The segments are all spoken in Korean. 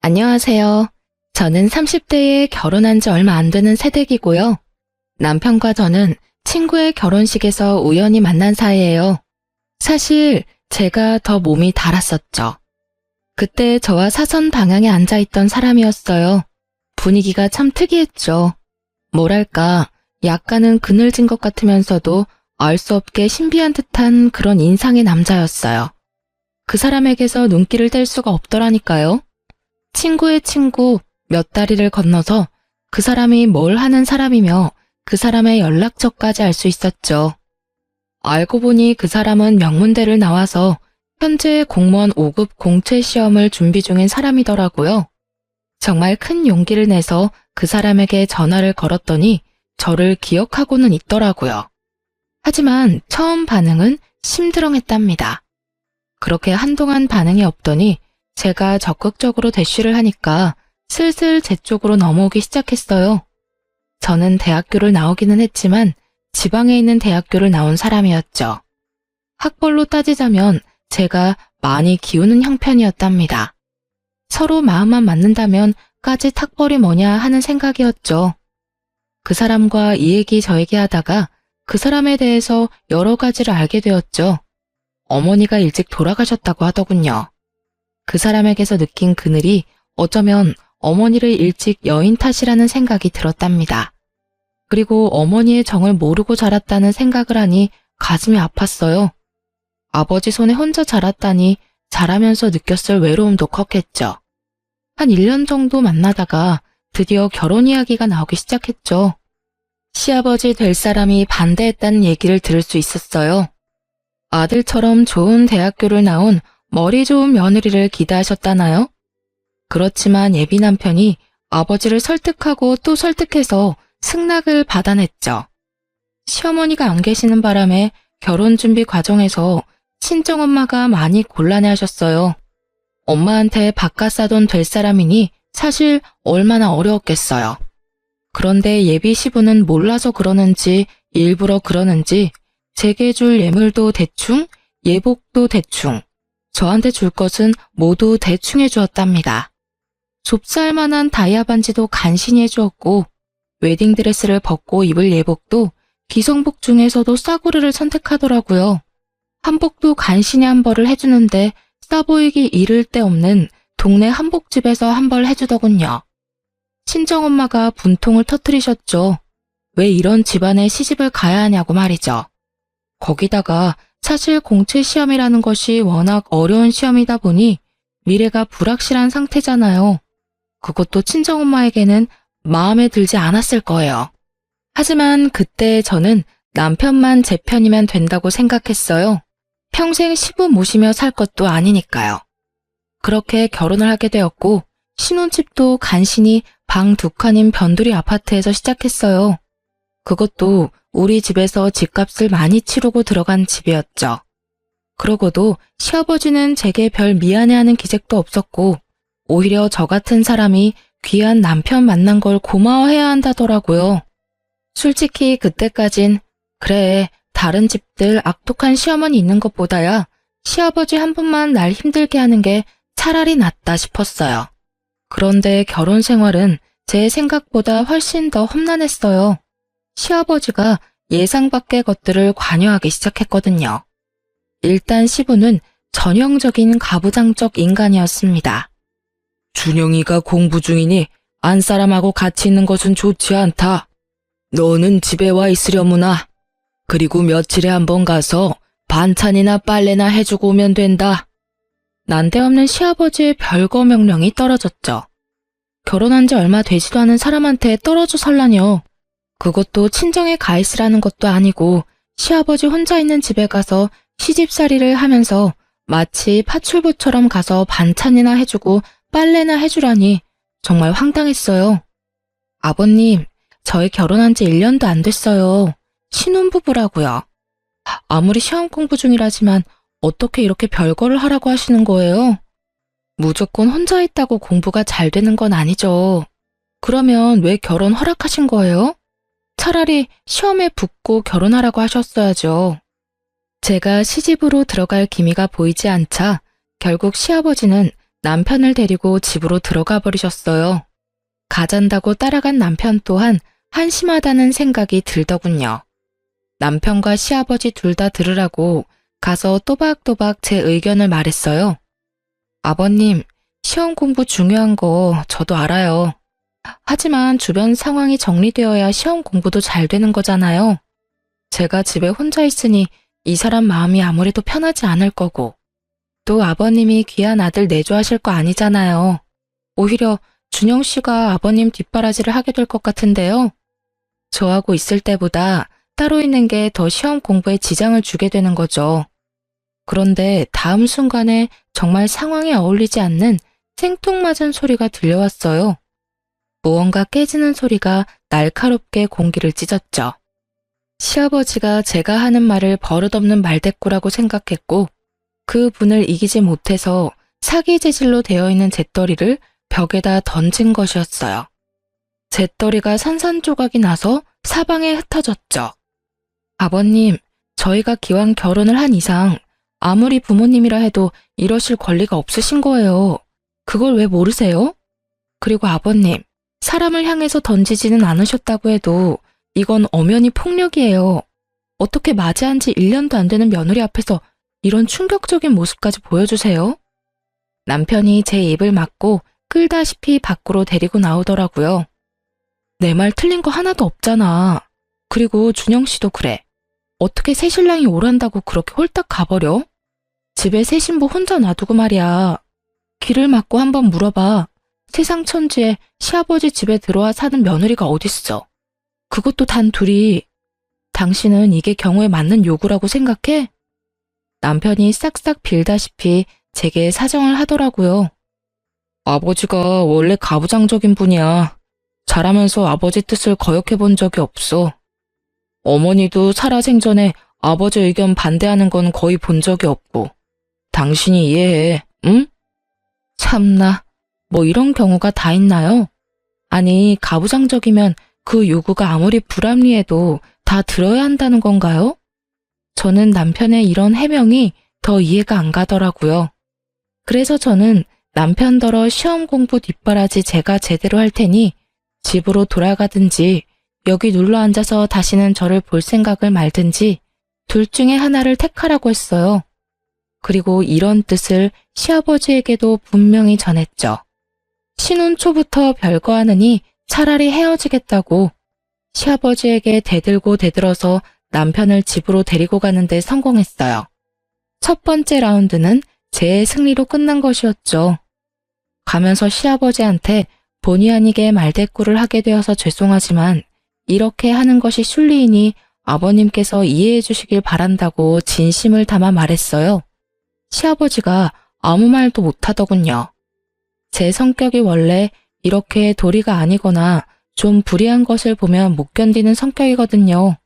안녕하세요. 저는 30대에 결혼한 지 얼마 안 되는 새댁이고요. 남편과 저는 친구의 결혼식에서 우연히 만난 사이예요. 사실 제가 더 몸이 달았었죠. 그때 저와 사선 방향에 앉아있던 사람이었어요. 분위기가 참 특이했죠. 뭐랄까, 약간은 그늘진 것 같으면서도 알 수 없게 신비한 듯한 그런 인상의 남자였어요. 그 사람에게서 눈길을 뗄 수가 없더라니까요. 친구의 친구 몇 다리를 건너서 그 사람이 뭘 하는 사람이며 그 사람의 연락처까지 알 수 있었죠. 알고 보니 그 사람은 명문대를 나와서 현재 공무원 5급 공채 시험을 준비 중인 사람이더라고요. 정말 큰 용기를 내서 그 사람에게 전화를 걸었더니 저를 기억하고는 있더라고요. 하지만 처음 반응은 심드렁했답니다. 그렇게 한동안 반응이 없더니 제가 적극적으로 대쉬를 하니까 슬슬 제 쪽으로 넘어오기 시작했어요. 저는 대학교를 나오기는 했지만 지방에 있는 대학교를 나온 사람이었죠. 학벌로 따지자면 제가 많이 기우는 형편이었답니다. 서로 마음만 맞는다면 까짓 학벌이 뭐냐 하는 생각이었죠. 그 사람과 이 얘기 저 얘기 하다가 그 사람에 대해서 여러 가지를 알게 되었죠. 어머니가 일찍 돌아가셨다고 하더군요. 그 사람에게서 느낀 그늘이 어쩌면 어머니를 일찍 여인 탓이라는 생각이 들었답니다. 그리고 어머니의 정을 모르고 자랐다는 생각을 하니 가슴이 아팠어요. 아버지 손에 혼자 자랐다니 자라면서 느꼈을 외로움도 컸겠죠. 한 1년 정도 만나다가 드디어 결혼 이야기가 나오기 시작했죠. 시아버지 될 사람이 반대했다는 얘기를 들을 수 있었어요. 아들처럼 좋은 대학교를 나온 머리 좋은 며느리를 기대하셨다나요? 그렇지만 예비 남편이 아버지를 설득하고 또 설득해서 승낙을 받아냈죠. 시어머니가 안 계시는 바람에 결혼 준비 과정에서 친정엄마가 많이 곤란해하셨어요. 엄마한테 바깥 사돈 될 사람이니 사실 얼마나 어려웠겠어요. 그런데 예비 시부는 몰라서 그러는지 일부러 그러는지 제게 줄 예물도 대충, 예복도 대충, 저한테 줄 것은 모두 대충 해주었답니다. 좁쌀만한 다이아 반지도 간신히 해주었고 웨딩드레스를 벗고 입을 예복도 기성복 중에서도 싸구려를 선택하더라고요. 한복도 간신히 한 벌을 해주는데 싸 보이기 이를 데 없는 동네 한복집에서 한 벌 해주더군요. 친정엄마가 분통을 터뜨리셨죠. 왜 이런 집안에 시집을 가야 하냐고 말이죠. 거기다가 사실 공채 시험이라는 것이 워낙 어려운 시험이다 보니 미래가 불확실한 상태잖아요. 그것도 친정엄마에게는 마음에 들지 않았을 거예요. 하지만 그때 저는 남편만 제 편이면 된다고 생각했어요. 평생 시부 모시며 살 것도 아니니까요. 그렇게 결혼을 하게 되었고 신혼집도 간신히 방 2칸인 변두리 아파트에서 시작했어요. 그것도 우리 집에서 집값을 많이 치르고 들어간 집이었죠. 그러고도 시아버지는 제게 별 미안해하는 기색도 없었고 오히려 저 같은 사람이 귀한 남편 만난 걸 고마워해야 한다더라고요. 솔직히 그때까진 그래, 다른 집들 악독한 시어머니 있는 것보다야 시아버지 한 분만 날 힘들게 하는 게 차라리 낫다 싶었어요. 그런데 결혼 생활은 제 생각보다 훨씬 더 험난했어요. 시아버지가 예상 밖의 것들을 관여하기 시작했거든요. 일단 시부는 전형적인 가부장적 인간이었습니다. 준영이가 공부 중이니 안사람하고 같이 있는 것은 좋지 않다. 너는 집에 와 있으려무나. 그리고 며칠에 한 번 가서 반찬이나 빨래나 해주고 오면 된다. 난데없는 시아버지의 별거 명령이 떨어졌죠. 결혼한 지 얼마 되지도 않은 사람한테 떨어져 살라뇨. 그것도 친정에 가 있으라는 것도 아니고 시아버지 혼자 있는 집에 가서 시집살이를 하면서 마치 파출부처럼 가서 반찬이나 해주고 빨래나 해주라니 정말 황당했어요. 아버님, 저희 결혼한 지 1년도 안 됐어요. 신혼부부라고요. 아무리 시험 공부 중이라지만 어떻게 이렇게 별거를 하라고 하시는 거예요? 무조건 혼자 있다고 공부가 잘 되는 건 아니죠. 그러면 왜 결혼 허락하신 거예요? 차라리 시험에 붙고 결혼하라고 하셨어야죠. 제가 시집으로 들어갈 기미가 보이지 않자 결국 시아버지는 남편을 데리고 집으로 들어가 버리셨어요. 가잔다고 따라간 남편 또한 한심하다는 생각이 들더군요. 남편과 시아버지 둘 다 들으라고 가서 또박또박 제 의견을 말했어요. 아버님, 시험 공부 중요한 거 저도 알아요. 하지만 주변 상황이 정리되어야 시험 공부도 잘 되는 거잖아요. 제가 집에 혼자 있으니 이 사람 마음이 아무래도 편하지 않을 거고, 또 아버님이 귀한 아들 내조하실 거 아니잖아요. 오히려 준영 씨가 아버님 뒷바라지를 하게 될 것 같은데요. 저하고 있을 때보다 따로 있는 게 더 시험 공부에 지장을 주게 되는 거죠. 그런데 다음 순간에 정말 상황에 어울리지 않는 생뚱맞은 소리가 들려왔어요. 무언가 깨지는 소리가 날카롭게 공기를 찢었죠. 시아버지가 제가 하는 말을 버릇없는 말대꾸라고 생각했고 그 분을 이기지 못해서 사기 재질로 되어 있는 잿더리를 벽에다 던진 것이었어요. 잿더리가 산산조각이 나서 사방에 흩어졌죠. 아버님, 저희가 기왕 결혼을 한 이상 아무리 부모님이라 해도 이러실 권리가 없으신 거예요. 그걸 왜 모르세요? 그리고 아버님, 사람을 향해서 던지지는 않으셨다고 해도 이건 엄연히 폭력이에요. 어떻게 맞이한 지 1년도 안 되는 며느리 앞에서 이런 충격적인 모습까지 보여주세요? 남편이 제 입을 막고 끌다시피 밖으로 데리고 나오더라고요. 내 말 틀린 거 하나도 없잖아. 그리고 준영 씨도 그래. 어떻게 새신랑이 오란다고 그렇게 홀딱 가버려? 집에 새 신부 혼자 놔두고 말이야. 귀를 막고 한번 물어봐. 세상 천지에 시아버지 집에 들어와 사는 며느리가 어딨어. 그것도 단 둘이. 당신은 이게 경우에 맞는 요구라고 생각해? 남편이 싹싹 빌다시피 제게 사정을 하더라고요. 아버지가 원래 가부장적인 분이야. 자라면서 아버지 뜻을 거역해 본 적이 없어. 어머니도 살아생전에 아버지 의견 반대하는 건 거의 본 적이 없고. 당신이 이해해, 응? 참나, 뭐 이런 경우가 다 있나요? 아니, 가부장적이면 그 요구가 아무리 불합리해도 다 들어야 한다는 건가요? 저는 남편의 이런 해명이 더 이해가 안 가더라고요. 그래서 저는 남편더러 시험 공부 뒷바라지 제가 제대로 할 테니 집으로 돌아가든지 여기 눌러 앉아서 다시는 저를 볼 생각을 말든지 둘 중에 하나를 택하라고 했어요. 그리고 이런 뜻을 시아버지에게도 분명히 전했죠. 신혼 초부터 별거 하느니 차라리 헤어지겠다고. 시아버지에게 대들고 대들어서 남편을 집으로 데리고 가는데 성공했어요. 첫 번째 라운드는 제 승리로 끝난 것이었죠. 가면서 시아버지한테 본의 아니게 말대꾸를 하게 되어서 죄송하지만 이렇게 하는 것이 순리이니 아버님께서 이해해 주시길 바란다고 진심을 담아 말했어요. 시아버지가 아무 말도 못하더군요. 제 성격이 원래 이렇게 도리가 아니거나 좀 불이한 것을 보면 못 견디는 성격이거든요.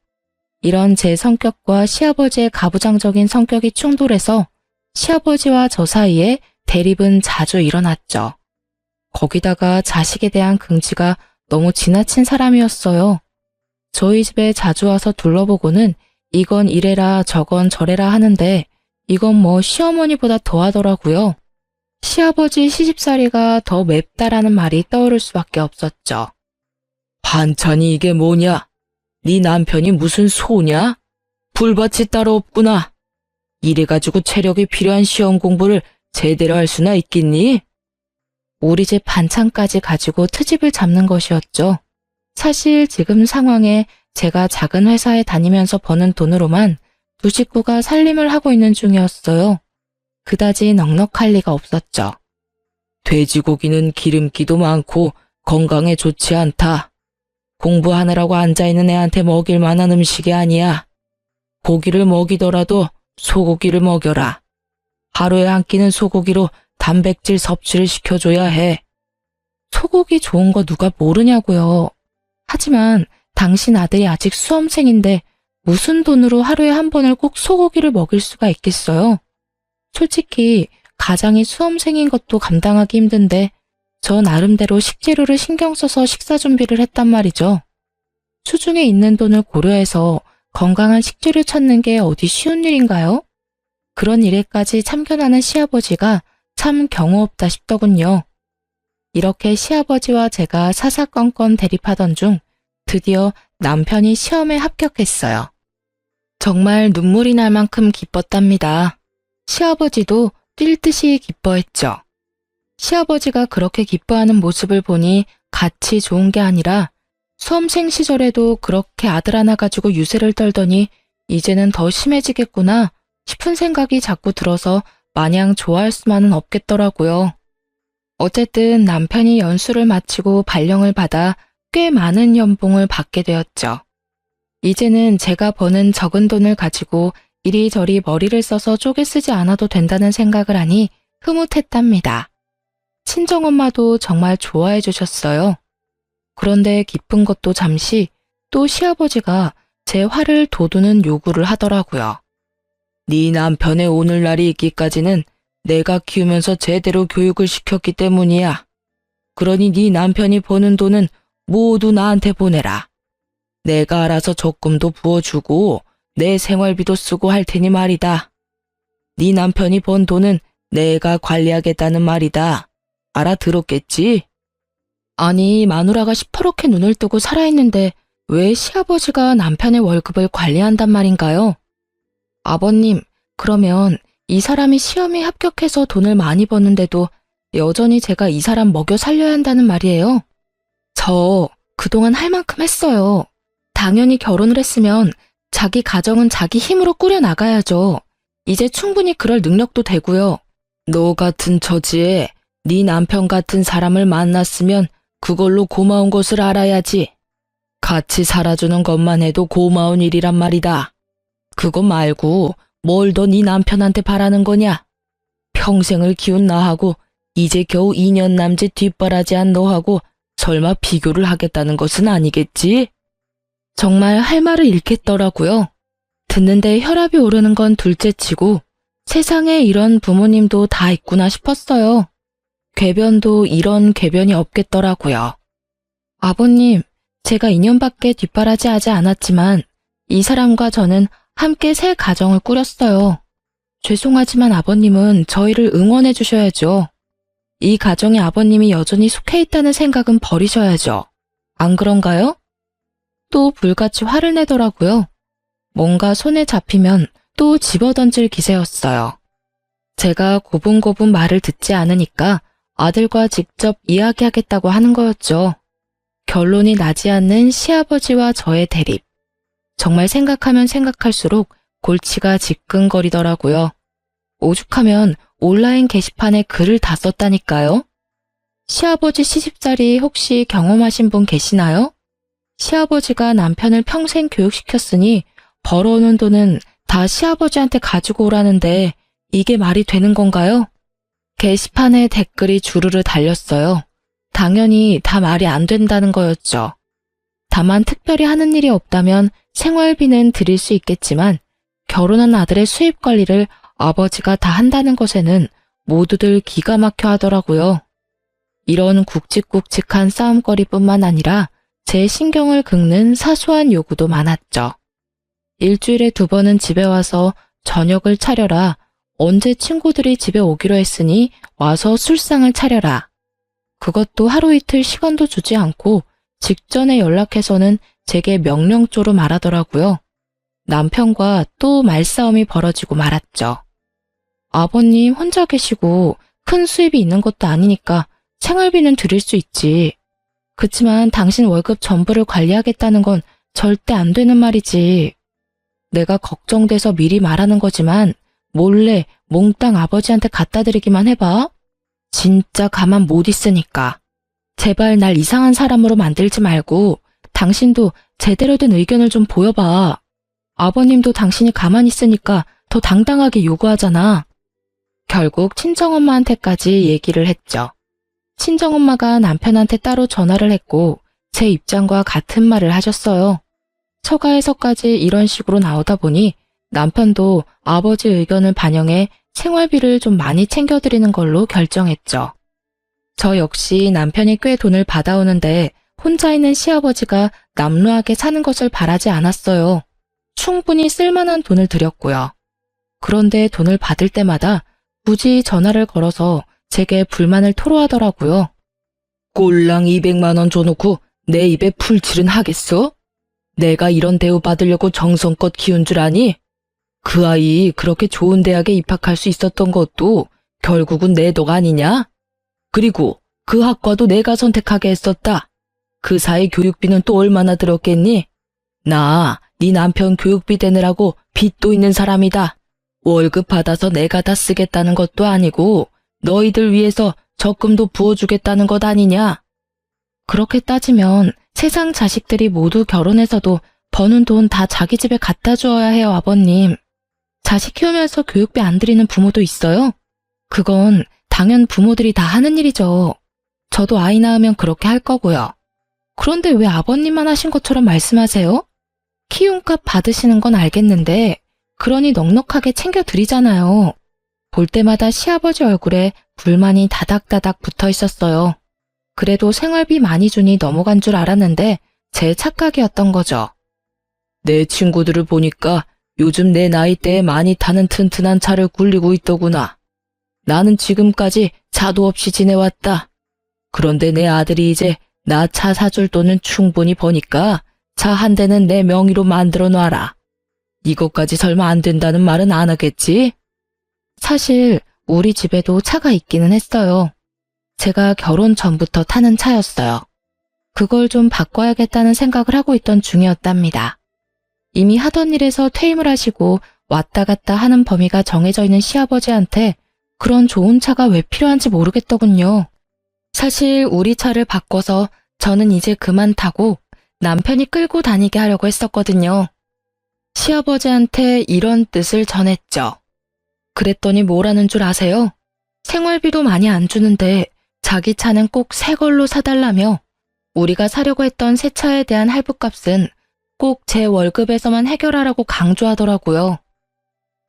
이런 제 성격과 시아버지의 가부장적인 성격이 충돌해서 시아버지와 저 사이에 대립은 자주 일어났죠. 거기다가 자식에 대한 긍지가 너무 지나친 사람이었어요. 저희 집에 자주 와서 둘러보고는 이건 이래라 저건 저래라 하는데 이건 뭐 시어머니보다 더하더라고요. 시아버지 시집살이가 더 맵다라는 말이 떠오를 수밖에 없었죠. 반찬이 이게 뭐냐? 네 남편이 무슨 소냐? 불밭이 따로 없구나. 이래가지고 체력이 필요한 시험 공부를 제대로 할 수나 있겠니? 우리 집 반찬까지 가지고 트집을 잡는 것이었죠. 사실 지금 상황에 제가 작은 회사에 다니면서 버는 돈으로만 두 식구가 살림을 하고 있는 중이었어요. 그다지 넉넉할 리가 없었죠. 돼지고기는 기름기도 많고 건강에 좋지 않다. 공부하느라고 앉아있는 애한테 먹일 만한 음식이 아니야. 고기를 먹이더라도 소고기를 먹여라. 하루에 한 끼는 소고기로 단백질 섭취를 시켜줘야 해. 소고기 좋은 거 누가 모르냐고요. 하지만 당신 아들이 아직 수험생인데 무슨 돈으로 하루에 한 번을 꼭 소고기를 먹일 수가 있겠어요? 솔직히 가장이 수험생인 것도 감당하기 힘든데 저 나름대로 식재료를 신경 써서 식사 준비를 했단 말이죠. 수중에 있는 돈을 고려해서 건강한 식재료 찾는 게 어디 쉬운 일인가요? 그런 일에까지 참견하는 시아버지가 참 경우 없다 싶더군요. 이렇게 시아버지와 제가 사사건건 대립하던 중 드디어 남편이 시험에 합격했어요. 정말 눈물이 날 만큼 기뻤답니다. 시아버지도 뛸 듯이 기뻐했죠. 시아버지가 그렇게 기뻐하는 모습을 보니 같이 좋은 게 아니라 수험생 시절에도 그렇게 아들 하나 가지고 유세를 떨더니 이제는 더 심해지겠구나 싶은 생각이 자꾸 들어서 마냥 좋아할 수만은 없겠더라고요. 어쨌든 남편이 연수를 마치고 발령을 받아 꽤 많은 연봉을 받게 되었죠. 이제는 제가 버는 적은 돈을 가지고 이리저리 머리를 써서 쪼개 쓰지 않아도 된다는 생각을 하니 흐뭇했답니다. 친정엄마도 정말 좋아해 주셨어요. 그런데 기쁜 것도 잠시 또 시아버지가 제 화를 돋우는 요구를 하더라고요. 네 남편의 오늘날이 있기까지는 내가 키우면서 제대로 교육을 시켰기 때문이야. 그러니 네 남편이 버는 돈은 모두 나한테 보내라. 내가 알아서 적금도 부어주고 내 생활비도 쓰고 할 테니 말이다. 네 남편이 번 돈은 내가 관리하겠다는 말이다. 알아들었겠지? 아니, 마누라가 시퍼렇게 눈을 뜨고 살아있는데 왜 시아버지가 남편의 월급을 관리한단 말인가요? 아버님, 그러면 이 사람이 시험에 합격해서 돈을 많이 버는데도 여전히 제가 이 사람 먹여 살려야 한다는 말이에요? 저 그동안 할 만큼 했어요. 당연히 결혼을 했으면 자기 가정은 자기 힘으로 꾸려나가야죠. 이제 충분히 그럴 능력도 되고요. 너 같은 처지에 네 남편 같은 사람을 만났으면 그걸로 고마운 것을 알아야지. 같이 살아주는 것만 해도 고마운 일이란 말이다. 그거 말고 뭘 더 네 남편한테 바라는 거냐? 평생을 키운 나하고 이제 겨우 2년 남짓 뒷바라지한 너하고 설마 비교를 하겠다는 것은 아니겠지? 정말 할 말을 잃겠더라고요. 듣는데 혈압이 오르는 건 둘째치고 세상에 이런 부모님도 다 있구나 싶었어요. 궤변도 이런 궤변이 없겠더라고요. 아버님, 제가 2년밖에 뒷바라지 하지 않았지만 이 사람과 저는 함께 새 가정을 꾸렸어요. 죄송하지만 아버님은 저희를 응원해 주셔야죠. 이 가정에 아버님이 여전히 속해 있다는 생각은 버리셔야죠. 안 그런가요? 또 불같이 화를 내더라고요. 뭔가 손에 잡히면 또 집어던질 기세였어요. 제가 고분고분 말을 듣지 않으니까 아들과 직접 이야기하겠다고 하는 거였죠. 결론이 나지 않는 시아버지와 저의 대립. 정말 생각하면 생각할수록 골치가 지끈거리더라고요. 오죽하면 온라인 게시판에 글을 다 썼다니까요. 시아버지 시집살이 혹시 경험하신 분 계시나요? 시아버지가 남편을 평생 교육시켰으니 벌어오는 돈은 다 시아버지한테 가지고 오라는데 이게 말이 되는 건가요? 게시판에 댓글이 주르르 달렸어요. 당연히 다 말이 안 된다는 거였죠. 다만 특별히 하는 일이 없다면 생활비는 드릴 수 있겠지만 결혼한 아들의 수입 관리를 아버지가 다 한다는 것에는 모두들 기가 막혀 하더라고요. 이런 굵직굵직한 싸움거리뿐만 아니라 제 신경을 긁는 사소한 요구도 많았죠. 일주일에 2번은 집에 와서 저녁을 차려라. 언제 친구들이 집에 오기로 했으니 와서 술상을 차려라. 그것도 하루 이틀 시간도 주지 않고 직전에 연락해서는 제게 명령조로 말하더라고요. 남편과 또 말싸움이 벌어지고 말았죠. 아버님 혼자 계시고 큰 수입이 있는 것도 아니니까 생활비는 드릴 수 있지. 그치만 당신 월급 전부를 관리하겠다는 건 절대 안 되는 말이지. 내가 걱정돼서 미리 말하는 거지만 몰래 몽땅 아버지한테 갖다 드리기만 해봐. 진짜 가만 못 있으니까. 제발 날 이상한 사람으로 만들지 말고 당신도 제대로 된 의견을 좀 보여봐. 아버님도 당신이 가만히 있으니까 더 당당하게 요구하잖아. 결국 친정엄마한테까지 얘기를 했죠. 친정엄마가 남편한테 따로 전화를 했고 제 입장과 같은 말을 하셨어요. 처가에서까지 이런 식으로 나오다 보니 남편도 아버지 의견을 반영해 생활비를 좀 많이 챙겨드리는 걸로 결정했죠. 저 역시 남편이 꽤 돈을 받아오는데 혼자 있는 시아버지가 남루하게 사는 것을 바라지 않았어요. 충분히 쓸만한 돈을 드렸고요. 그런데 돈을 받을 때마다 굳이 전화를 걸어서 제게 불만을 토로하더라고요. 꼴랑 200만 원 줘놓고 내 입에 풀칠은 하겠어? 내가 이런 대우 받으려고 정성껏 키운 줄 아니? 그 아이 그렇게 좋은 대학에 입학할 수 있었던 것도 결국은 내 덕 아니냐? 그리고 그 학과도 내가 선택하게 했었다. 그 사이 교육비는 또 얼마나 들었겠니? 나 네 남편 교육비 대느라고 빚도 있는 사람이다. 월급 받아서 내가 다 쓰겠다는 것도 아니고 너희들 위해서 적금도 부어주겠다는 것 아니냐? 그렇게 따지면 세상 자식들이 모두 결혼해서도 버는 돈 다 자기 집에 갖다 주어야 해요, 아버님. 자식 키우면서 교육비 안 드리는 부모도 있어요? 그건 당연 부모들이 다 하는 일이죠. 저도 아이 낳으면 그렇게 할 거고요. 그런데 왜 아버님만 하신 것처럼 말씀하세요? 키움값 받으시는 건 알겠는데 그러니 넉넉하게 챙겨드리잖아요. 볼 때마다 시아버지 얼굴에 불만이 다닥다닥 붙어 있었어요. 그래도 생활비 많이 주니 넘어간 줄 알았는데 제 착각이었던 거죠. 내 친구들을 보니까 요즘 내 나이대에 많이 타는 튼튼한 차를 굴리고 있더구나. 나는 지금까지 차도 없이 지내왔다. 그런데 내 아들이 이제 나 차 사줄 돈은 충분히 버니까 차 한 대는 내 명의로 만들어 놔라. 이것까지 설마 안 된다는 말은 안 하겠지? 사실 우리 집에도 차가 있기는 했어요. 제가 결혼 전부터 타는 차였어요. 그걸 좀 바꿔야겠다는 생각을 하고 있던 중이었답니다. 이미 하던 일에서 퇴임을 하시고 왔다 갔다 하는 범위가 정해져 있는 시아버지한테 그런 좋은 차가 왜 필요한지 모르겠더군요. 사실 우리 차를 바꿔서 저는 이제 그만 타고 남편이 끌고 다니게 하려고 했었거든요. 시아버지한테 이런 뜻을 전했죠. 그랬더니 뭐라는 줄 아세요? 생활비도 많이 안 주는데 자기 차는 꼭 새 걸로 사달라며 우리가 사려고 했던 새 차에 대한 할부값은 꼭 제 월급에서만 해결하라고 강조하더라고요.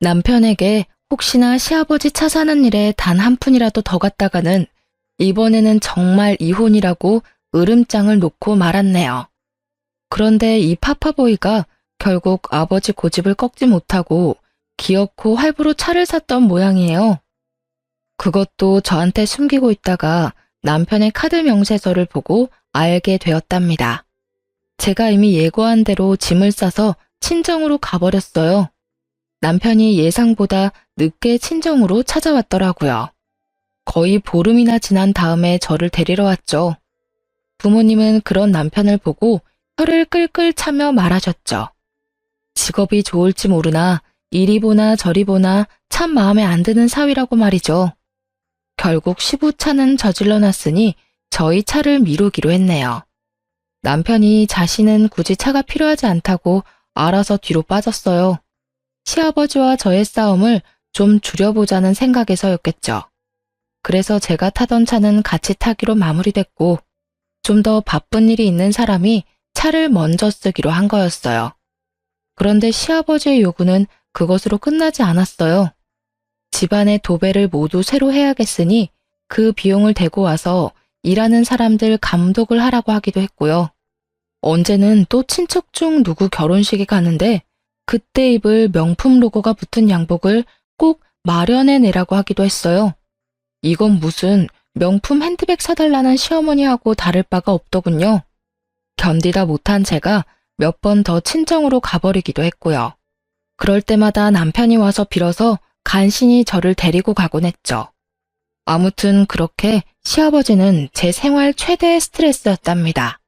남편에게 혹시나 시아버지 차 사는 일에 단 한 푼이라도 더 갔다가는 이번에는 정말 이혼이라고 으름장을 놓고 말았네요. 그런데 이 파파보이가 결국 아버지 고집을 꺾지 못하고 기어코 할부로 차를 샀던 모양이에요. 그것도 저한테 숨기고 있다가 남편의 카드 명세서를 보고 알게 되었답니다. 제가 이미 예고한 대로 짐을 싸서 친정으로 가버렸어요. 남편이 예상보다 늦게 친정으로 찾아왔더라고요. 거의 보름이나 지난 다음에 저를 데리러 왔죠. 부모님은 그런 남편을 보고 혀를 끌끌 차며 말하셨죠. 직업이 좋을지 모르나 이리 보나 저리 보나 참 마음에 안 드는 사위라고 말이죠. 결국 시부차는 저질러 놨으니 저희 차를 미루기로 했네요. 남편이 자신은 굳이 차가 필요하지 않다고 알아서 뒤로 빠졌어요. 시아버지와 저의 싸움을 좀 줄여보자는 생각에서였겠죠. 그래서 제가 타던 차는 같이 타기로 마무리됐고 좀 더 바쁜 일이 있는 사람이 차를 먼저 쓰기로 한 거였어요. 그런데 시아버지의 요구는 그것으로 끝나지 않았어요. 집안의 도배를 모두 새로 해야겠으니 그 비용을 대고 와서 일하는 사람들 감독을 하라고 하기도 했고요. 언제는 또 친척 중 누구 결혼식에 가는데 그때 입을 명품 로고가 붙은 양복을 꼭 마련해내라고 하기도 했어요. 이건 무슨 명품 핸드백 사달라는 시어머니하고 다를 바가 없더군요. 견디다 못한 제가 몇 번 더 친정으로 가버리기도 했고요. 그럴 때마다 남편이 와서 빌어서 간신히 저를 데리고 가곤 했죠. 아무튼 그렇게 시아버지는 제 생활 최대의 스트레스였답니다.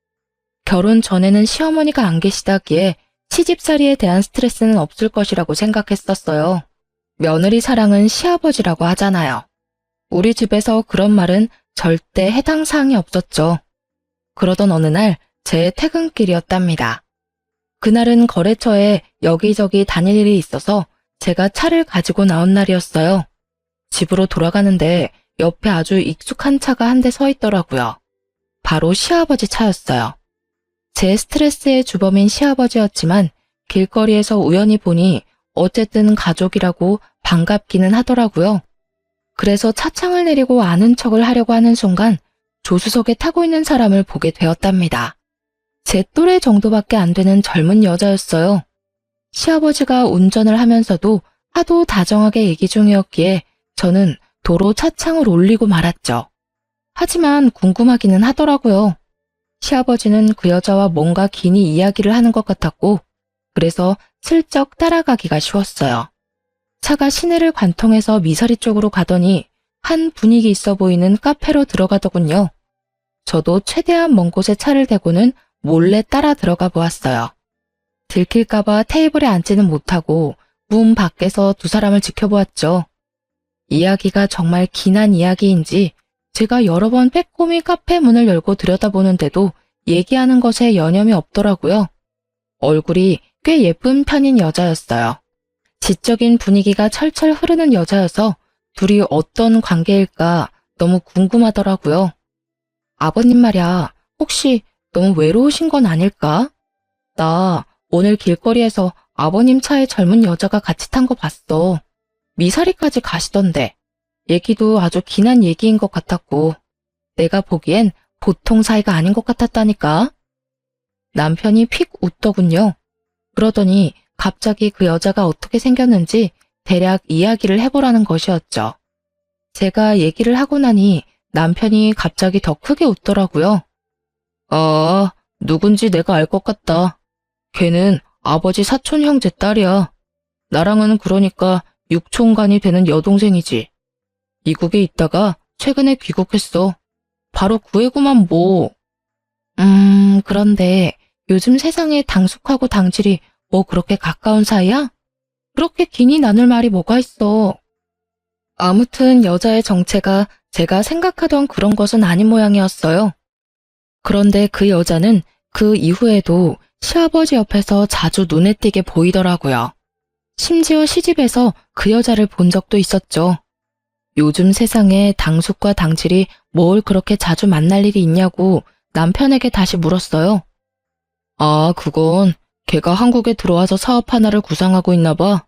결혼 전에는 시어머니가 안 계시다기에 시집살이에 대한 스트레스는 없을 것이라고 생각했었어요. 며느리 사랑은 시아버지라고 하잖아요. 우리 집에서 그런 말은 절대 해당 사항이 없었죠. 그러던 어느 날 제 퇴근길이었답니다. 그날은 거래처에 여기저기 다닐 일이 있어서 제가 차를 가지고 나온 날이었어요. 집으로 돌아가는데 옆에 아주 익숙한 차가 한 대 서 있더라고요. 바로 시아버지 차였어요. 제 스트레스의 주범인 시아버지였지만 길거리에서 우연히 보니 어쨌든 가족이라고 반갑기는 하더라고요. 그래서 차창을 내리고 아는 척을 하려고 하는 순간 조수석에 타고 있는 사람을 보게 되었답니다. 제 또래 정도밖에 안 되는 젊은 여자였어요. 시아버지가 운전을 하면서도 하도 다정하게 얘기 중이었기에 저는 도로 차창을 올리고 말았죠. 하지만 궁금하기는 하더라고요. 시아버지는 그 여자와 뭔가 긴히 이야기를 하는 것 같았고, 그래서 슬쩍 따라가기가 쉬웠어요. 차가 시내를 관통해서 미사리 쪽으로 가더니 한 분위기 있어 보이는 카페로 들어가더군요. 저도 최대한 먼 곳에 차를 대고는 몰래 따라 들어가 보았어요. 들킬까봐 테이블에 앉지는 못하고 문 밖에서 두 사람을 지켜보았죠. 이야기가 정말 긴한 이야기인지 제가 여러 번 빼꼼히 카페 문을 열고 들여다보는데도 얘기하는 것에 여념이 없더라고요. 얼굴이 꽤 예쁜 편인 여자였어요. 지적인 분위기가 철철 흐르는 여자여서 둘이 어떤 관계일까 너무 궁금하더라고요. 아버님 말야, 혹시 너무 외로우신 건 아닐까? 나 오늘 길거리에서 아버님 차에 젊은 여자가 같이 탄 거 봤어. 미사리까지 가시던데. 얘기도 아주 긴한 얘기인 것 같았고, 내가 보기엔 보통 사이가 아닌 것 같았다니까. 남편이 픽 웃더군요. 그러더니 갑자기 그 여자가 어떻게 생겼는지 대략 이야기를 해보라는 것이었죠. 제가 얘기를 하고 나니 남편이 갑자기 더 크게 웃더라고요. 아, 누군지 내가 알 것 같다. 걔는 아버지 사촌 형제 딸이야. 나랑은 그러니까 육촌간이 되는 여동생이지. 미국에 있다가 최근에 귀국했어. 바로 구해구만 뭐. 그런데 요즘 세상에 당숙하고 당질이 뭐 그렇게 가까운 사이야? 그렇게 긴히 나눌 말이 뭐가 있어. 아무튼 여자의 정체가 제가 생각하던 그런 것은 아닌 모양이었어요. 그런데 그 여자는 그 이후에도 시아버지 옆에서 자주 눈에 띄게 보이더라고요. 심지어 시집에서 그 여자를 본 적도 있었죠. 요즘 세상에 당숙과 당질이 뭘 그렇게 자주 만날 일이 있냐고 남편에게 다시 물었어요. 아, 그건 걔가 한국에 들어와서 사업 하나를 구상하고 있나 봐.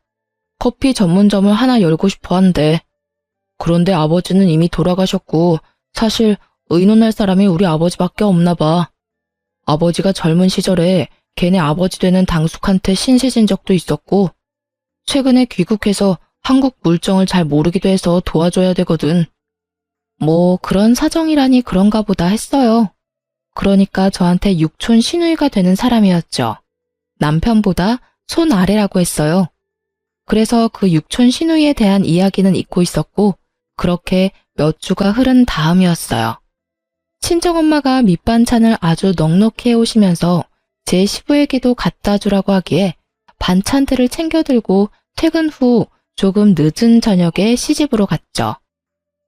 커피 전문점을 하나 열고 싶어 한대. 그런데 아버지는 이미 돌아가셨고 사실 의논할 사람이 우리 아버지밖에 없나 봐. 아버지가 젊은 시절에 걔네 아버지 되는 당숙한테 신세진 적도 있었고 최근에 귀국해서 한국 물정을 잘 모르기도 해서 도와줘야 되거든. 뭐 그런 사정이라니 그런가 보다 했어요. 그러니까 저한테 육촌 시누이가 되는 사람이었죠. 남편보다 손 아래라고 했어요. 그래서 그 육촌 시누이에 대한 이야기는 잊고 있었고 그렇게 몇 주가 흐른 다음이었어요. 친정엄마가 밑반찬을 아주 넉넉히 해오시면서 제 시부에게도 갖다 주라고 하기에 반찬들을 챙겨 들고 퇴근 후 조금 늦은 저녁에 시집으로 갔죠.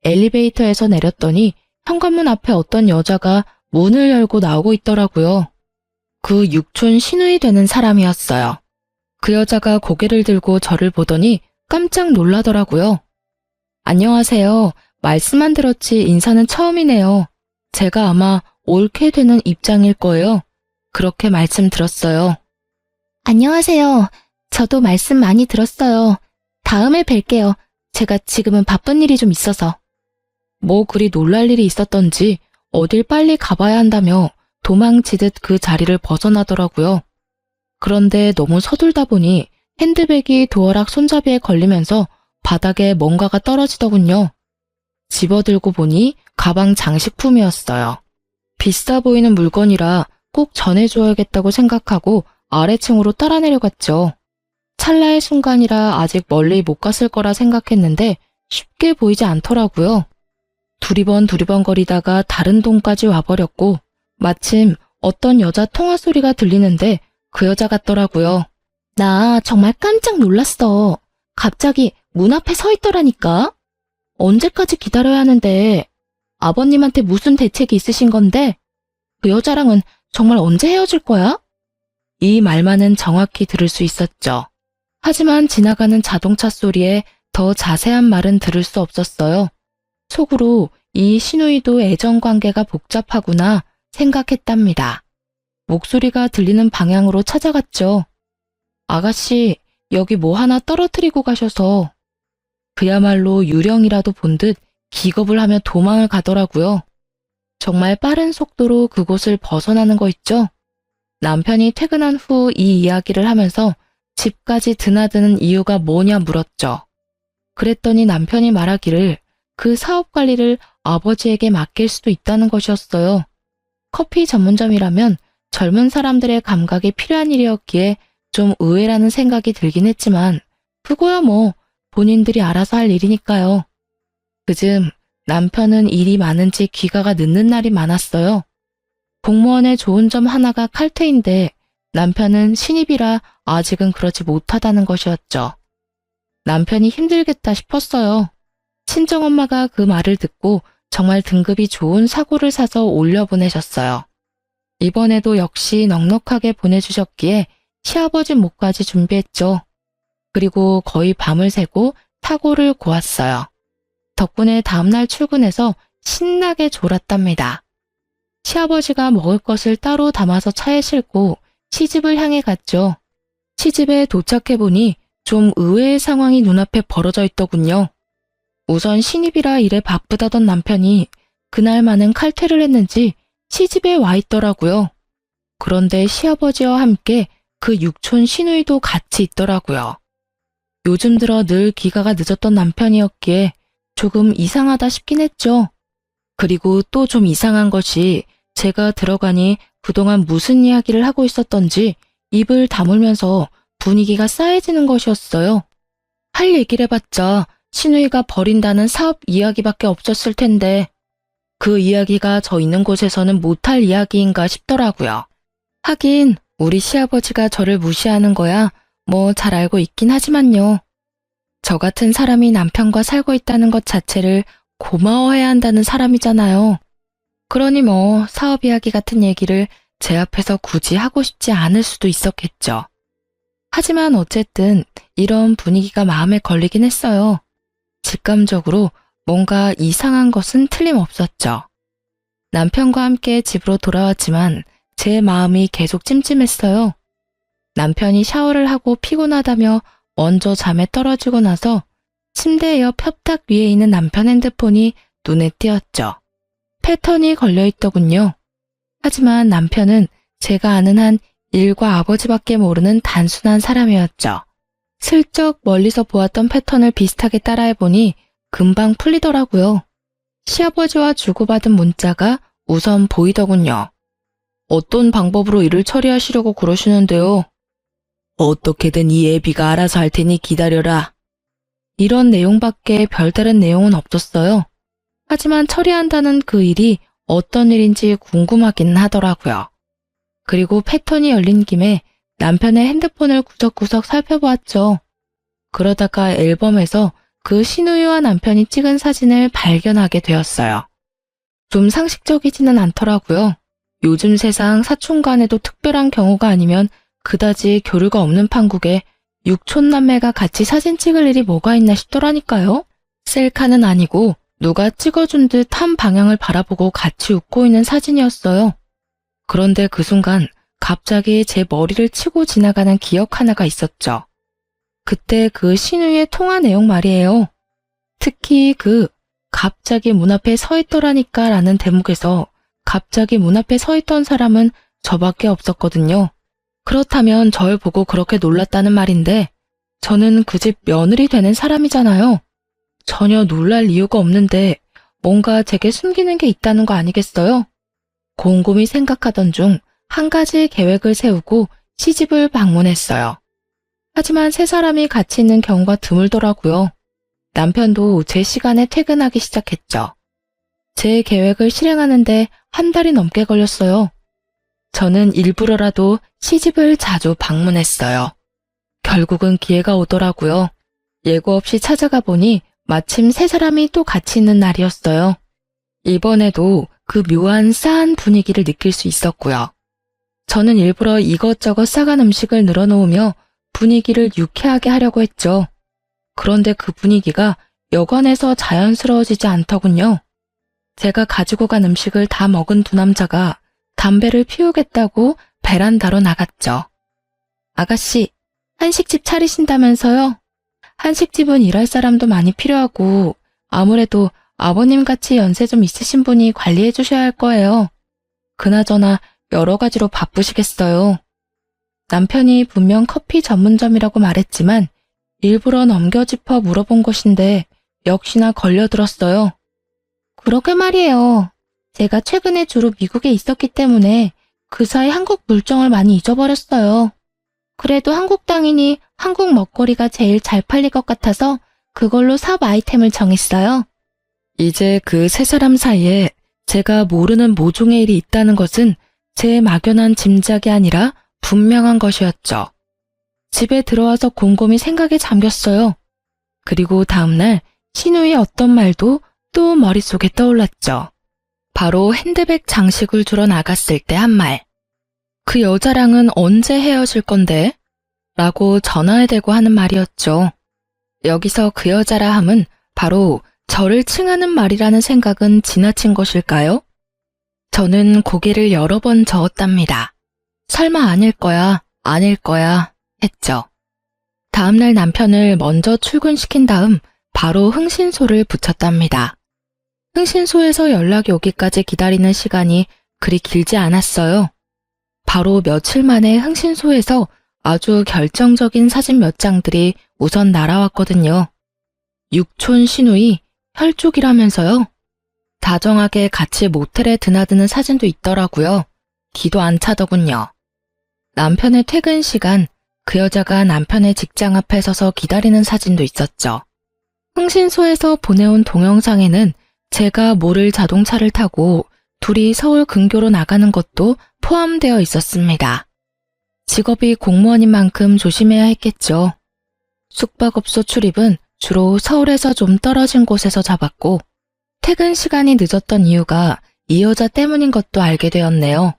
엘리베이터에서 내렸더니 현관문 앞에 어떤 여자가 문을 열고 나오고 있더라고요. 그 육촌 시누이 되는 사람이었어요. 그 여자가 고개를 들고 저를 보더니 깜짝 놀라더라고요. 안녕하세요. 말씀만 들었지 인사는 처음이네요. 제가 아마 옳게 되는 입장일 거예요. 그렇게 말씀 들었어요. 안녕하세요. 저도 말씀 많이 들었어요. 다음에 뵐게요. 제가 지금은 바쁜 일이 좀 있어서. 뭐 그리 놀랄 일이 있었던지 어딜 빨리 가봐야 한다며 도망치듯 그 자리를 벗어나더라고요. 그런데 너무 서둘다 보니 핸드백이 도어락 손잡이에 걸리면서 바닥에 뭔가가 떨어지더군요. 집어들고 보니 가방 장식품이었어요. 비싸 보이는 물건이라 꼭 전해줘야겠다고 생각하고 아래층으로 따라 내려갔죠. 찰나의 순간이라 아직 멀리 못 갔을 거라 생각했는데 쉽게 보이지 않더라고요. 두리번 거리다가 다른 동까지 와버렸고 마침 어떤 여자 통화 소리가 들리는데 그 여자 같더라고요. 나 정말 깜짝 놀랐어. 갑자기 문 앞에 서 있더라니까. 언제까지 기다려야 하는데 아버님한테 무슨 대책이 있으신 건데 그 여자랑은 정말 언제 헤어질 거야? 이 말만은 정확히 들을 수 있었죠. 하지만 지나가는 자동차 소리에 더 자세한 말은 들을 수 없었어요. 속으로 이 시누이도 애정관계가 복잡하구나 생각했답니다. 목소리가 들리는 방향으로 찾아갔죠. 아가씨, 여기 뭐 하나 떨어뜨리고 가셔서. 그야말로 유령이라도 본 듯 기겁을 하며 도망을 가더라고요. 정말 빠른 속도로 그곳을 벗어나는 거 있죠? 남편이 퇴근한 후 이 이야기를 하면서 집까지 드나드는 이유가 뭐냐 물었죠. 그랬더니 남편이 말하기를 그 사업 관리를 아버지에게 맡길 수도 있다는 것이었어요. 커피 전문점이라면 젊은 사람들의 감각이 필요한 일이었기에 좀 의외라는 생각이 들긴 했지만 그거야 뭐 본인들이 알아서 할 일이니까요. 그즘 남편은 일이 많은지 귀가가 늦는 날이 많았어요. 공무원의 좋은 점 하나가 칼퇴인데 남편은 신입이라 아직은 그러지 못하다는 것이었죠. 남편이 힘들겠다 싶었어요. 친정엄마가 그 말을 듣고 정말 등급이 좋은 사고를 사서 올려보내셨어요. 이번에도 역시 넉넉하게 보내주셨기에 시아버지 몫까지 준비했죠. 그리고 거의 밤을 새고 사고를 고았어요. 덕분에 다음날 출근해서 신나게 졸았답니다. 시아버지가 먹을 것을 따로 담아서 차에 싣고 시집을 향해 갔죠. 시집에 도착해보니 좀 의외의 상황이 눈앞에 벌어져 있더군요. 우선 신입이라 일에 바쁘다던 남편이 그날만은 칼퇴를 했는지 시집에 와 있더라고요. 그런데 시아버지와 함께 그 육촌 시누이도 같이 있더라고요. 요즘 들어 늘 귀가가 늦었던 남편이었기에 조금 이상하다 싶긴 했죠. 그리고 또 좀 이상한 것이 제가 들어가니 그동안 무슨 이야기를 하고 있었던지 입을 다물면서 분위기가 싸해지는 것이었어요. 할 얘기를 해봤자 시누이가 벌인다는 사업 이야기밖에 없었을 텐데 그 이야기가 저 있는 곳에서는 못할 이야기인가 싶더라고요. 하긴 우리 시아버지가 저를 무시하는 거야 뭐 잘 알고 있긴 하지만요. 저 같은 사람이 남편과 살고 있다는 것 자체를 고마워해야 한다는 사람이잖아요. 그러니 뭐 사업 이야기 같은 얘기를 제 앞에서 굳이 하고 싶지 않을 수도 있었겠죠. 하지만 어쨌든 이런 분위기가 마음에 걸리긴 했어요. 직감적으로 뭔가 이상한 것은 틀림없었죠. 남편과 함께 집으로 돌아왔지만 제 마음이 계속 찜찜했어요. 남편이 샤워를 하고 피곤하다며 먼저 잠에 떨어지고 나서 침대 옆 협탁 위에 있는 남편 핸드폰이 눈에 띄었죠. 패턴이 걸려있더군요. 하지만 남편은 제가 아는 한 일과 아버지밖에 모르는 단순한 사람이었죠. 슬쩍 멀리서 보았던 패턴을 비슷하게 따라해보니 금방 풀리더라고요. 시아버지와 주고받은 문자가 우선 보이더군요. 어떤 방법으로 일을 처리하시려고 그러시는데요? 어떻게든 이 애비가 알아서 할 테니 기다려라. 이런 내용밖에 별다른 내용은 없었어요. 하지만 처리한다는 그 일이 어떤 일인지 궁금하긴 하더라고요. 그리고 패턴이 열린 김에 남편의 핸드폰을 구석구석 살펴보았죠. 그러다가 앨범에서 그 시누이와 남편이 찍은 사진을 발견하게 되었어요. 좀 상식적이지는 않더라고요. 요즘 세상 사촌간에도 특별한 경우가 아니면 그다지 교류가 없는 판국에 육촌남매가 같이 사진 찍을 일이 뭐가 있나 싶더라니까요. 셀카는 아니고 누가 찍어준 듯 한 방향을 바라보고 같이 웃고 있는 사진이었어요. 그런데 그 순간 갑자기 제 머리를 치고 지나가는 기억 하나가 있었죠. 그때 그 신우의 통화 내용 말이에요. 특히 그 갑자기 문 앞에 서 있더라니까 라는 대목에서 갑자기 문 앞에 서 있던 사람은 저밖에 없었거든요. 그렇다면 절 보고 그렇게 놀랐다는 말인데 저는 그 집 며느리 되는 사람이잖아요. 전혀 놀랄 이유가 없는데 뭔가 제게 숨기는 게 있다는 거 아니겠어요? 곰곰이 생각하던 중 한 가지 계획을 세우고 시집을 방문했어요. 하지만 세 사람이 같이 있는 경우가 드물더라고요. 남편도 제 시간에 퇴근하기 시작했죠. 제 계획을 실행하는데 한 달이 넘게 걸렸어요. 저는 일부러라도 시집을 자주 방문했어요. 결국은 기회가 오더라고요. 예고 없이 찾아가 보니 마침 세 사람이 또 같이 있는 날이었어요. 이번에도 그 묘한 싸한 분위기를 느낄 수 있었고요. 저는 일부러 이것저것 싸간 음식을 늘어놓으며 분위기를 유쾌하게 하려고 했죠. 그런데 그 분위기가 여관에서 자연스러워지지 않더군요. 제가 가지고 간 음식을 다 먹은 두 남자가 담배를 피우겠다고 베란다로 나갔죠. 아가씨, 한식집 차리신다면서요? 한식집은 일할 사람도 많이 필요하고 아무래도 아버님같이 연세 좀 있으신 분이 관리해 주셔야 할 거예요. 그나저나 여러 가지로 바쁘시겠어요. 남편이 분명 커피 전문점이라고 말했지만 일부러 넘겨짚어 물어본 것인데 역시나 걸려들었어요. 그러게 말이에요. 제가 최근에 주로 미국에 있었기 때문에 그 사이 한국 물정을 많이 잊어버렸어요. 그래도 한국 땅이니 한국 먹거리가 제일 잘 팔릴 것 같아서 그걸로 사업 아이템을 정했어요. 이제 그 세 사람 사이에 제가 모르는 모종의 일이 있다는 것은 제 막연한 짐작이 아니라 분명한 것이었죠. 집에 들어와서 곰곰이 생각에 잠겼어요. 그리고 다음날 신우의 어떤 말도 또 머릿속에 떠올랐죠. 바로 핸드백 장식을 주러 나갔을 때 한 말. 그 여자랑은 언제 헤어질 건데? 라고 전화에 대고 하는 말이었죠. 여기서 그 여자라 함은 바로 저를 칭하는 말이라는 생각은 지나친 것일까요? 저는 고개를 여러 번 저었답니다. 설마 아닐 거야, 아닐 거야 했죠. 다음날 남편을 먼저 출근시킨 다음 바로 흥신소를 붙였답니다. 흥신소에서 연락이 오기까지 기다리는 시간이 그리 길지 않았어요. 바로 며칠 만에 흥신소에서 아주 결정적인 사진 몇 장들이 우선 날아왔거든요. 육촌 시누이 혈족이라면서요. 다정하게 같이 모텔에 드나드는 사진도 있더라고요. 기도 안 차더군요. 남편의 퇴근 시간, 그 여자가 남편의 직장 앞에 서서 기다리는 사진도 있었죠. 흥신소에서 보내온 동영상에는 제가 모를 자동차를 타고 둘이 서울 근교로 나가는 것도 포함되어 있었습니다. 직업이 공무원인 만큼 조심해야 했겠죠. 숙박업소 출입은 주로 서울에서 좀 떨어진 곳에서 잡았고 퇴근 시간이 늦었던 이유가 이 여자 때문인 것도 알게 되었네요.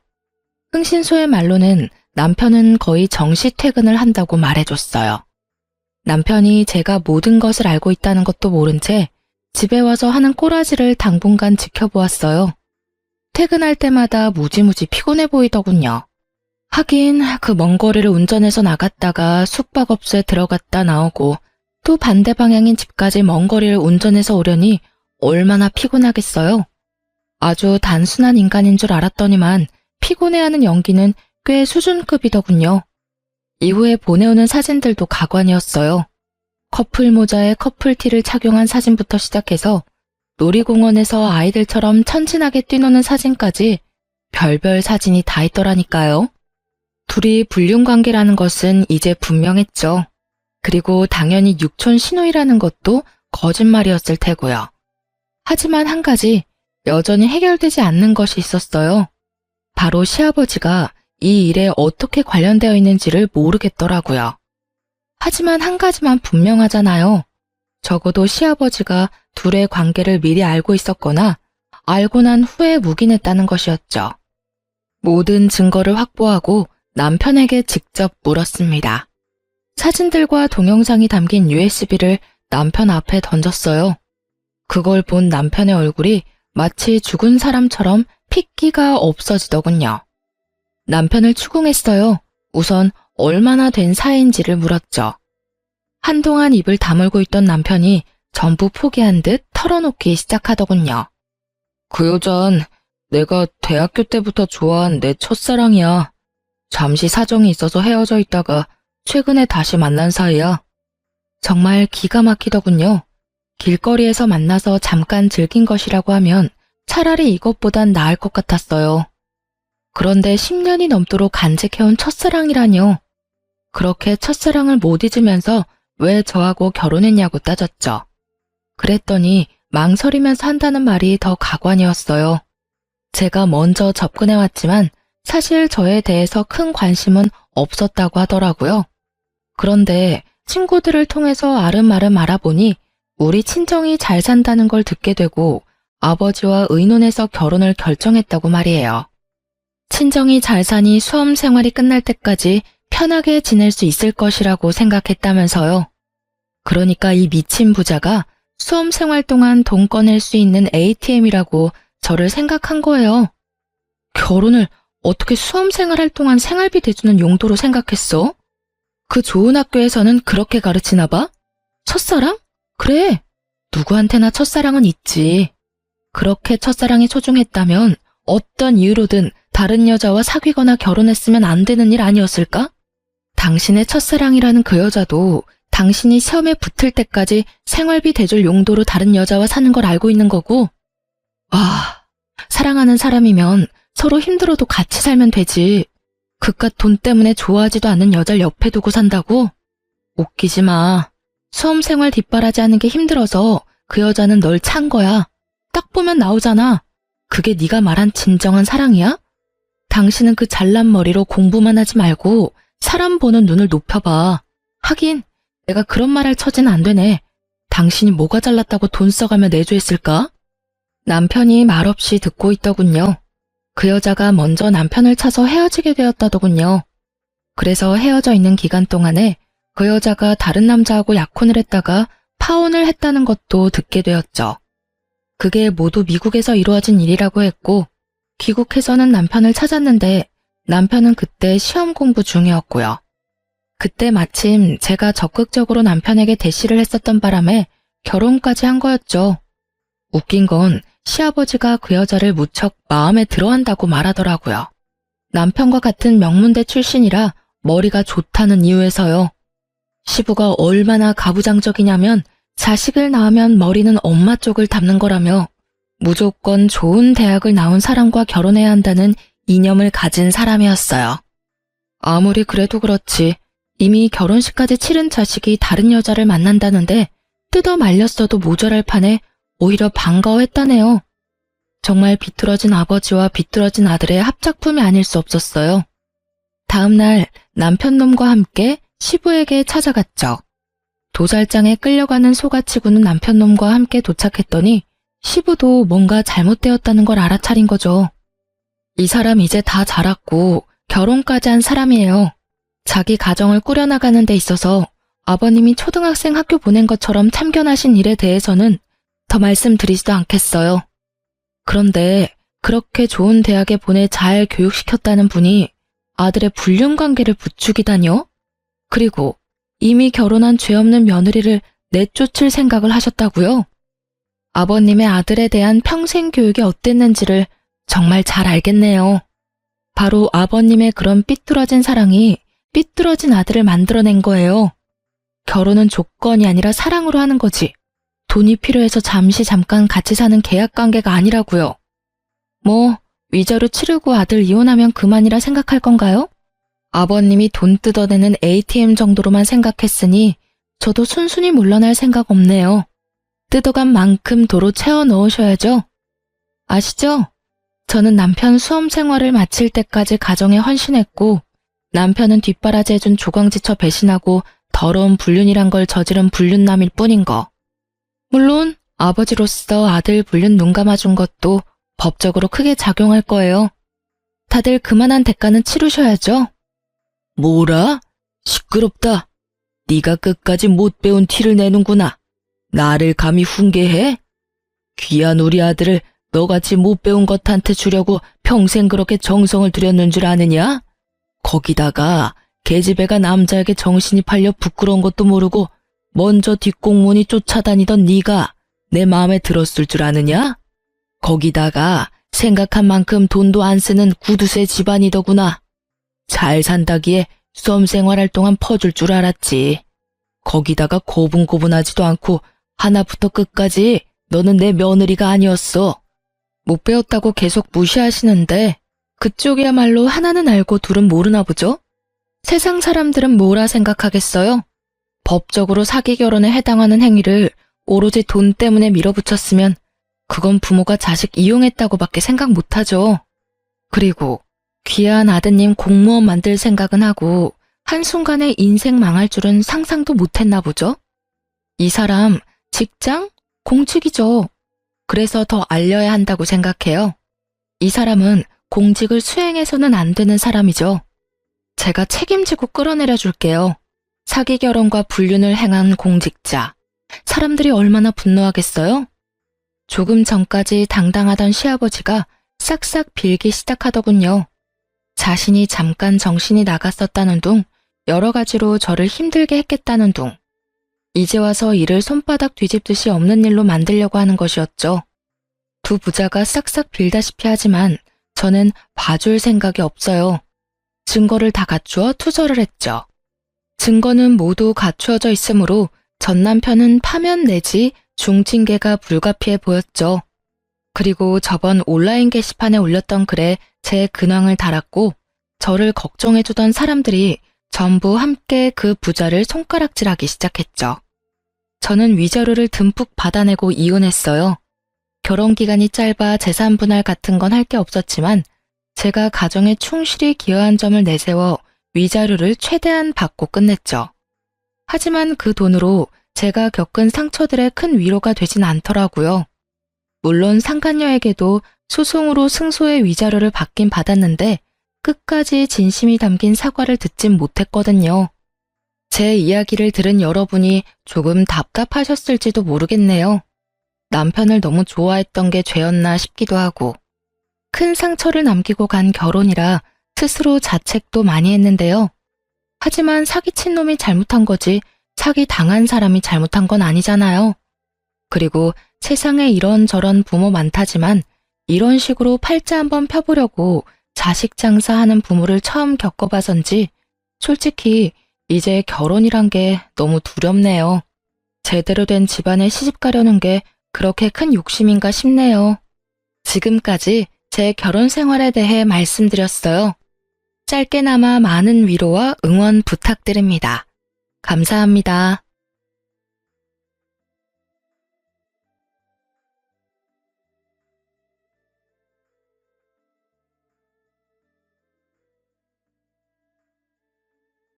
흥신소의 말로는 남편은 거의 정시 퇴근을 한다고 말해줬어요. 남편이 제가 모든 것을 알고 있다는 것도 모른 채 집에 와서 하는 꼬라지를 당분간 지켜보았어요. 퇴근할 때마다 무지무지 피곤해 보이더군요. 하긴 그 먼 거리를 운전해서 나갔다가 숙박업소에 들어갔다 나오고 또 반대 방향인 집까지 먼 거리를 운전해서 오려니 얼마나 피곤하겠어요. 아주 단순한 인간인 줄 알았더니만 피곤해하는 연기는 꽤 수준급이더군요. 이후에 보내오는 사진들도 가관이었어요. 커플 모자에 커플티를 착용한 사진부터 시작해서 놀이공원에서 아이들처럼 천진하게 뛰노는 사진까지 별별 사진이 다 있더라니까요. 둘이 불륜관계라는 것은 이제 분명했죠. 그리고 당연히 육촌 시누이라는 것도 거짓말이었을 테고요. 하지만 한 가지 여전히 해결되지 않는 것이 있었어요. 바로 시아버지가 이 일에 어떻게 관련되어 있는지를 모르겠더라고요. 하지만 한 가지만 분명하잖아요. 적어도 시아버지가 둘의 관계를 미리 알고 있었거나 알고 난 후에 묵인했다는 것이었죠. 모든 증거를 확보하고 남편에게 직접 물었습니다. 사진들과 동영상이 담긴 USB를 남편 앞에 던졌어요. 그걸 본 남편의 얼굴이 마치 죽은 사람처럼 핏기가 없어지더군요. 남편을 추궁했어요. 우선 얼마나 된 사이인지를 물었죠. 한동안 입을 다물고 있던 남편이 전부 포기한 듯 털어놓기 시작하더군요. 그 여잔 내가 대학교 때부터 좋아한 내 첫사랑이야. 잠시 사정이 있어서 헤어져 있다가 최근에 다시 만난 사이야. 정말 기가 막히더군요. 길거리에서 만나서 잠깐 즐긴 것이라고 하면 차라리 이것보단 나을 것 같았어요. 그런데 10년이 넘도록 간직해온 첫사랑이라뇨. 그렇게 첫사랑을 못 잊으면서 왜 저하고 결혼했냐고 따졌죠. 그랬더니 망설이면서 한다는 말이 더 가관이었어요. 제가 먼저 접근해왔지만 사실 저에 대해서 큰 관심은 없었다고 하더라고요. 그런데 친구들을 통해서 아름아름 알아보니 우리 친정이 잘 산다는 걸 듣게 되고 아버지와 의논해서 결혼을 결정했다고 말이에요. 친정이 잘 사니 수험 생활이 끝날 때까지 편하게 지낼 수 있을 것이라고 생각했다면서요. 그러니까 이 미친 부자가 수험 생활 동안 돈 꺼낼 수 있는 ATM이라고 저를 생각한 거예요. 결혼을 어떻게 수험 생활할 동안 생활비 대주는 용도로 생각했어? 그 좋은 학교에서는 그렇게 가르치나 봐? 첫사랑? 그래. 누구한테나 첫사랑은 있지. 그렇게 첫사랑이 소중했다면 어떤 이유로든 다른 여자와 사귀거나 결혼했으면 안 되는 일 아니었을까? 당신의 첫사랑이라는 그 여자도 당신이 시험에 붙을 때까지 생활비 대줄 용도로 다른 여자와 사는 걸 알고 있는 거고, 사랑하는 사람이면 서로 힘들어도 같이 살면 되지. 그깟 돈 때문에 좋아하지도 않는 여자를 옆에 두고 산다고? 웃기지 마. 수험 생활 뒷바라지 하는 게 힘들어서 그 여자는 널 찬 거야. 딱 보면 나오잖아. 그게 네가 말한 진정한 사랑이야? 당신은 그 잘난 머리로 공부만 하지 말고 사람 보는 눈을 높여봐. 하긴 내가 그런 말 할 처지는 안 되네. 당신이 뭐가 잘났다고 돈 써가며 내조했을까? 남편이 말없이 듣고 있더군요. 그 여자가 먼저 남편을 차서 헤어지게 되었다더군요. 그래서 헤어져 있는 기간 동안에 그 여자가 다른 남자하고 약혼을 했다가 파혼을 했다는 것도 듣게 되었죠. 그게 모두 미국에서 이루어진 일이라고 했고, 귀국해서는 남편을 찾았는데 남편은 그때 시험 공부 중이었고요. 그때 마침 제가 적극적으로 남편에게 대시를 했었던 바람에 결혼까지 한 거였죠. 웃긴 건 시아버지가 그 여자를 무척 마음에 들어한다고 말하더라고요. 남편과 같은 명문대 출신이라 머리가 좋다는 이유에서요. 시부가 얼마나 가부장적이냐면 자식을 낳으면 머리는 엄마 쪽을 담는 거라며 무조건 좋은 대학을 나온 사람과 결혼해야 한다는 이념을 가진 사람이었어요. 아무리 그래도 그렇지 이미 결혼식까지 치른 자식이 다른 여자를 만난다는데 뜯어 말렸어도 모자랄 판에 오히려 반가워했다네요. 정말 비뚤어진 아버지와 비뚤어진 아들의 합작품이 아닐 수 없었어요. 다음 날 남편 놈과 함께 시부에게 찾아갔죠. 도살장에 끌려가는 소같이 구는 남편 놈과 함께 도착했더니 시부도 뭔가 잘못되었다는 걸 알아차린 거죠. 이 사람 이제 다 자랐고 결혼까지 한 사람이에요. 자기 가정을 꾸려나가는 데 있어서 아버님이 초등학생 학교 보낸 것처럼 참견하신 일에 대해서는 더 말씀드리지도 않겠어요. 그런데 그렇게 좋은 대학에 보내 잘 교육시켰다는 분이 아들의 불륜관계를 부추기다뇨? 그리고 이미 결혼한 죄 없는 며느리를 내쫓을 생각을 하셨다고요? 아버님의 아들에 대한 평생 교육이 어땠는지를 정말 잘 알겠네요. 바로 아버님의 그런 삐뚤어진 사랑이 삐뚤어진 아들을 만들어낸 거예요. 결혼은 조건이 아니라 사랑으로 하는 거지. 돈이 필요해서 잠깐 같이 사는 계약관계가 아니라고요. 뭐 위자료 치르고 아들 이혼하면 그만이라 생각할 건가요? 아버님이 돈 뜯어내는 ATM 정도로만 생각했으니 저도 순순히 물러날 생각 없네요. 뜯어간 만큼 도로 채워 넣으셔야죠. 아시죠? 저는 남편 수험 생활을 마칠 때까지 가정에 헌신했고 남편은 뒷바라지 해준 조광지처 배신하고 더러운 불륜이란 걸 저지른 불륜남일 뿐인 거. 물론 아버지로서 아들 불륜 눈 감아준 것도 법적으로 크게 작용할 거예요. 다들 그만한 대가는 치르셔야죠. 뭐라? 시끄럽다. 네가 끝까지 못 배운 티를 내는구나. 나를 감히 훈계해? 귀한 우리 아들을 너같이 못 배운 것한테 주려고 평생 그렇게 정성을 들였는 줄 아느냐? 거기다가 계집애가 남자에게 정신이 팔려 부끄러운 것도 모르고 먼저 뒷공문이 쫓아다니던 네가 내 마음에 들었을 줄 아느냐? 거기다가 생각한 만큼 돈도 안 쓰는 구두쇠 집안이더구나. 잘 산다기에 수험 생활할 동안 퍼줄 줄 알았지. 거기다가 고분고분하지도 않고 하나부터 끝까지 너는 내 며느리가 아니었어. 못 배웠다고 계속 무시하시는데 그쪽이야말로 하나는 알고 둘은 모르나 보죠? 세상 사람들은 뭐라 생각하겠어요? 법적으로 사기 결혼에 해당하는 행위를 오로지 돈 때문에 밀어붙였으면 그건 부모가 자식 이용했다고밖에 생각 못하죠. 그리고 귀한 아드님 공무원 만들 생각은 하고 한순간에 인생 망할 줄은 상상도 못했나 보죠? 이 사람 직장? 공직이죠. 그래서 더 알려야 한다고 생각해요. 이 사람은 공직을 수행해서는 안 되는 사람이죠. 제가 책임지고 끌어내려 줄게요. 사기 결혼과 불륜을 행한 공직자. 사람들이 얼마나 분노하겠어요? 조금 전까지 당당하던 시아버지가 싹싹 빌기 시작하더군요. 자신이 잠깐 정신이 나갔었다는 둥, 여러 가지로 저를 힘들게 했겠다는 둥. 이제 와서 일을 손바닥 뒤집듯이 없는 일로 만들려고 하는 것이었죠. 두 부자가 싹싹 빌다시피 하지만 저는 봐줄 생각이 없어요. 증거를 다 갖추어 투서를 했죠. 증거는 모두 갖추어져 있으므로 전 남편은 파면 내지 중징계가 불가피해 보였죠. 그리고 저번 온라인 게시판에 올렸던 글에 제 근황을 달았고 저를 걱정해주던 사람들이 전부 함께 그 부자를 손가락질하기 시작했죠. 저는 위자료를 듬뿍 받아내고 이혼했어요. 결혼 기간이 짧아 재산 분할 같은 건 할 게 없었지만 제가 가정에 충실히 기여한 점을 내세워 위자료를 최대한 받고 끝냈죠. 하지만 그 돈으로 제가 겪은 상처들의 큰 위로가 되진 않더라고요. 물론 상간녀에게도 소송으로 승소의 위자료를 받긴 받았는데 끝까지 진심이 담긴 사과를 듣진 못했거든요. 제 이야기를 들은 여러분이 조금 답답하셨을지도 모르겠네요. 남편을 너무 좋아했던 게 죄였나 싶기도 하고. 큰 상처를 남기고 간 결혼이라 스스로 자책도 많이 했는데요. 하지만 사기친 놈이 잘못한 거지 사기 당한 사람이 잘못한 건 아니잖아요. 그리고 세상에 이런저런 부모 많다지만 이런 식으로 팔자 한번 펴보려고 자식 장사하는 부모를 처음 겪어봐서인지 솔직히 이제 결혼이란 게 너무 두렵네요. 제대로 된 집안에 시집 가려는 게 그렇게 큰 욕심인가 싶네요. 지금까지 제 결혼 생활에 대해 말씀드렸어요. 짧게나마 많은 위로와 응원 부탁드립니다. 감사합니다.